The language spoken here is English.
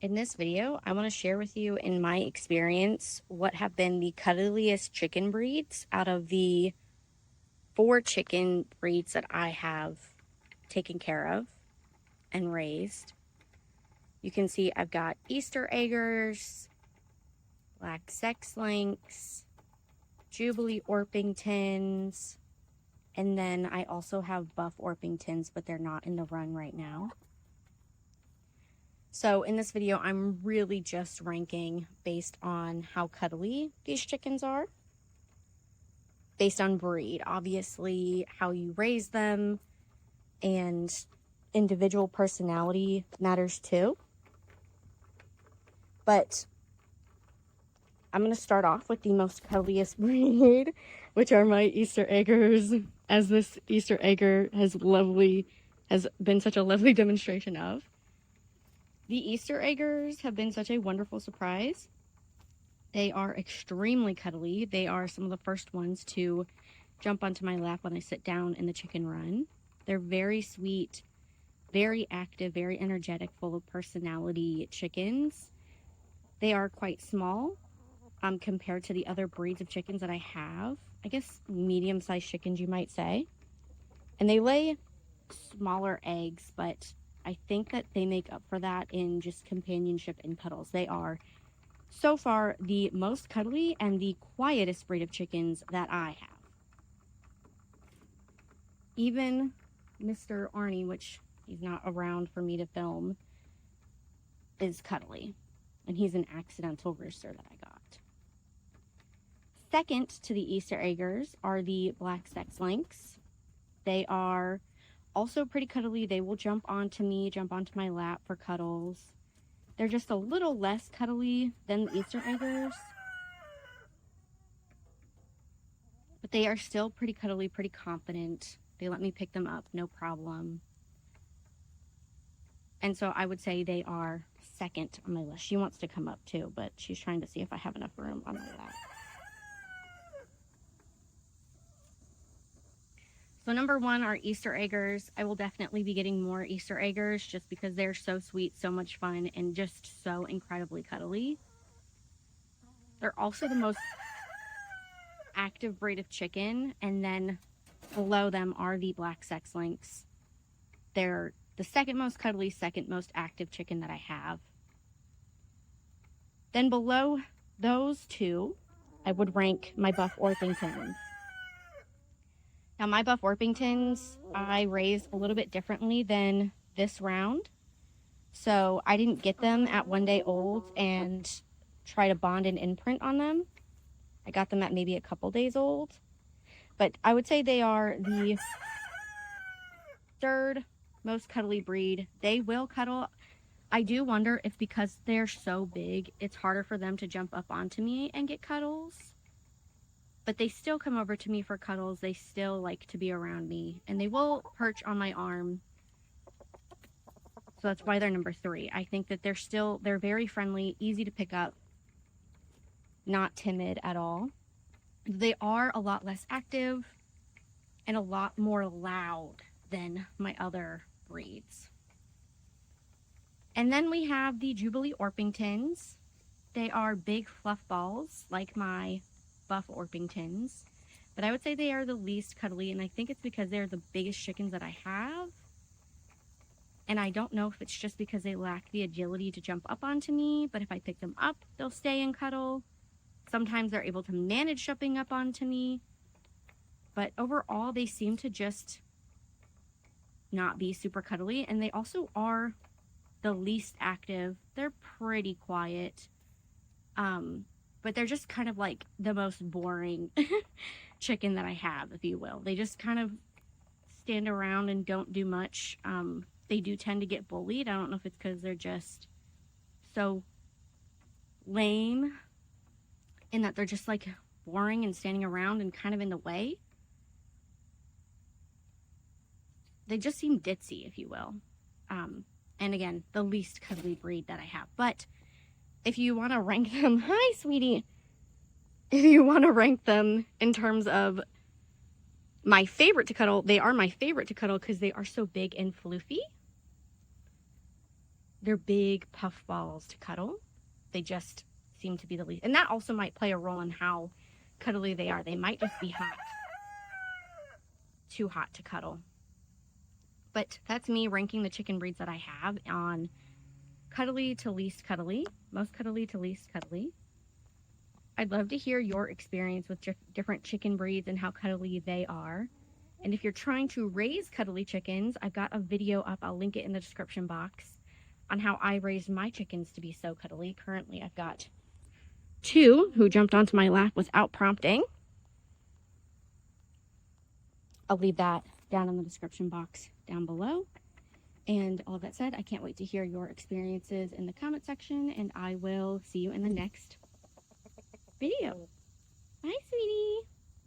In this video, I want to share with you, in my experience, what have been the cuddliest chicken breeds out of the 4 chicken breeds that I have taken care of and raised. You can see I've got Easter Eggers, Black Sex Links, Jubliee Orpingtons, and then I also have Buff Orpingtons, but they're not in the run right now. So in this video, I'm really just ranking based on how cuddly these chickens are, based on breed. Obviously, how you raise them and individual personality matters too. But I'm going to start off with the most cuddliest breed, which are my Easter Eggers, as this Easter Egger has been such a lovely demonstration of. The Easter Eggers have been such a wonderful surprise. They are extremely cuddly. They are some of the first ones to jump onto my lap when I sit down in the chicken run. They're very sweet, very active, very energetic, full of personality chickens. They are quite small compared to the other breeds of chickens that I have. I guess medium-sized chickens, you might say. And they lay smaller eggs, but I think that they make up for that in just companionship and cuddles. They are, so far, the most cuddly and the quietest breed of chickens that I have. Even Mr. Arnie, which he's not around for me to film, is cuddly. And he's an accidental rooster that I got. Second to the Easter Eggers are the Black Sex Links. They are also pretty cuddly. They will jump onto me, jump onto my lap for cuddles. They're just a little less cuddly than the Easter Eggers. But they are still pretty cuddly, pretty confident. They let me pick them up, no problem. And so I would say they are second on my list. She wants to come up too, but she's trying to see if I have enough room on my lap. So number 1 are Easter Eggers. I will definitely be getting more Easter Eggers just because they're so sweet, so much fun, and just so incredibly cuddly. They're also the most active breed of chicken, and then below them are the Black Sex Links. They're the second most cuddly, second most active chicken that I have. Then below those two, I would rank my Buff Orpingtons. Now, my Buff Orpingtons, I raised a little bit differently than this round. So I didn't get them at 1 day old and try to bond and imprint on them. I got them at maybe a couple days old. But I would say they are the third most cuddly breed. They will cuddle. I do wonder if because they're so big, it's harder for them to jump up onto me and get cuddles. But they still come over to me for cuddles. They still like to be around me. And they will perch on my arm. So that's why they're number 3. I think that they're very friendly, easy to pick up, not timid at all. They are a lot less active and a lot more loud than my other breeds. And then we have the Jubliee Orpingtons. They are big fluff balls like my Buff Orpingtons, but I would say they are the least cuddly, and I think it's because they're the biggest chickens that I have. And I don't know if it's just because they lack the agility to jump up onto me, but if I pick them up, they'll stay and cuddle. Sometimes they're able to manage jumping up onto me, but overall they seem to just not be super cuddly, and they also are the least active. They're pretty quiet. But they're just kind of like the most boring chicken that I have, if you will. They just kind of stand around and don't do much. They do tend to get bullied. I don't know if it's because they're just so lame in that they're just like boring and standing around and kind of in the way. They just seem ditzy, if you will. And again, the least cuddly breed that I have. But if you want to rank them, hi, sweetie. If you want to rank them in terms of my favorite to cuddle, they are my favorite to cuddle because they are so big and floofy. they're big puff balls to cuddle. They just seem to be the least. And that also might play a role in how cuddly they are. They might just be hot. Too hot to cuddle. But that's me ranking the chicken breeds that I have on cuddly to least cuddly, most cuddly to least cuddly. I'd love to hear your experience with different chicken breeds and how cuddly they are. And if you're trying to raise cuddly chickens, I've got a video up, I'll link it in the description box, on how I raised my chickens to be so cuddly. Currently, I've got 2 who jumped onto my lap without prompting. I'll leave that down in the description box down below. And all of that said, I can't wait to hear your experiences in the comment section, and I will see you in the next video. Bye, sweetie.